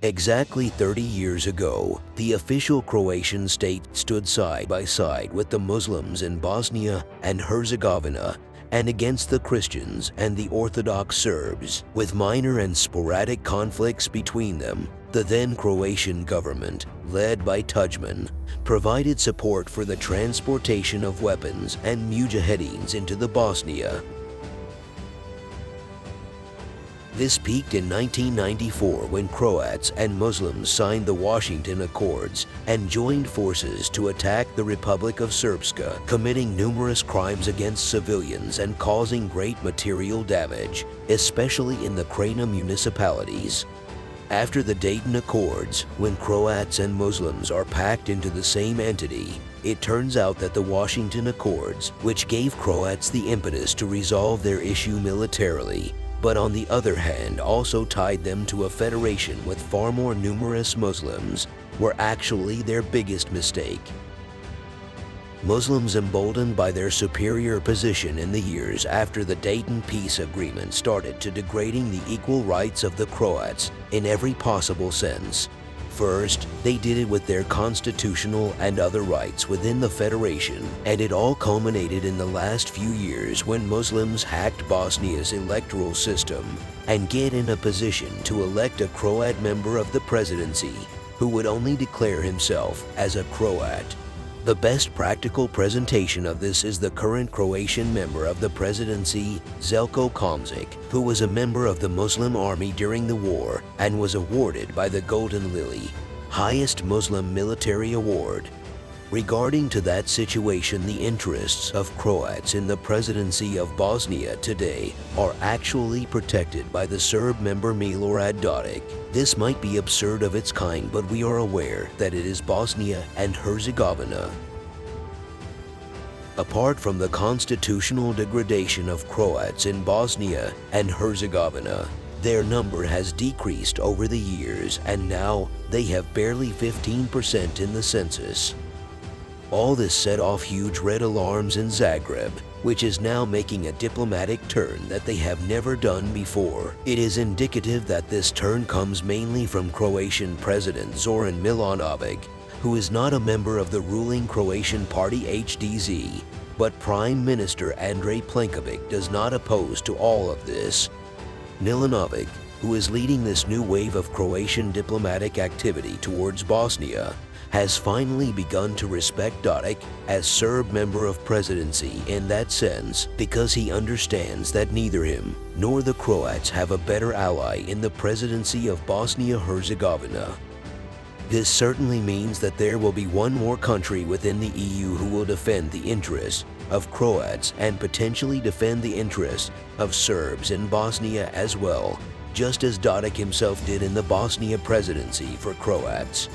Exactly 30 years ago, the official Croatian state stood side by side with the Muslims in Bosnia and Herzegovina and against the Christians and the Orthodox Serbs, with minor and sporadic conflicts between them. The then Croatian government, led by Tudjman, provided support for the transportation of weapons and mujahedins into the Bosnia. This peaked in 1994 when Croats and Muslims signed the Washington Accords and joined forces to attack the Republika Srpska, committing numerous crimes against civilians and causing great material damage, especially in the Krajina municipalities. After the Dayton Accords, when Croats and Muslims are packed into the same entity, it turns out that the Washington Accords, which gave Croats the impetus to resolve their issue militarily, but on the other hand also tied them to a federation with far more numerous Muslims, were actually their biggest mistake. Muslims, emboldened by their superior position in the years after the Dayton Peace Agreement, started to degrading the equal rights of the Croats in every possible sense. First, they did it with their constitutional and other rights within the federation, and it all culminated in the last few years when Muslims hacked Bosnia's electoral system and get in a position to elect a Croat member of the presidency who would only declare himself as a Croat. The best practical presentation of this is the current Croatian member of the presidency, Željko Komšić, who was a member of the Muslim army during the war and was awarded by the Golden Lily, highest Muslim military award. Regarding to that situation, the interests of Croats in the presidency of Bosnia today are actually protected by the Serb member Milorad Dodik. This might be absurd of its kind, but we are aware that it is Bosnia and Herzegovina. Apart from the constitutional degradation of Croats in Bosnia and Herzegovina, their number has decreased over the years, and now they have barely 15% in the census. All this set off huge red alarms in Zagreb, which is now making a diplomatic turn that they have never done before. It is indicative that this turn comes mainly from Croatian President Zoran Milanovic, who is not a member of the ruling Croatian party HDZ, but Prime Minister Andrej Plenković does not oppose to all of this. Milanovic, who is leading this new wave of Croatian diplomatic activity towards Bosnia, has finally begun to respect Dodik as Serb member of presidency in that sense, because he understands that neither him nor the Croats have a better ally in the presidency of Bosnia-Herzegovina. This certainly means that there will be one more country within the EU who will defend the interests of Croats and potentially defend the interests of Serbs in Bosnia as well, just as Dodik himself did in the Bosnia presidency for Croats.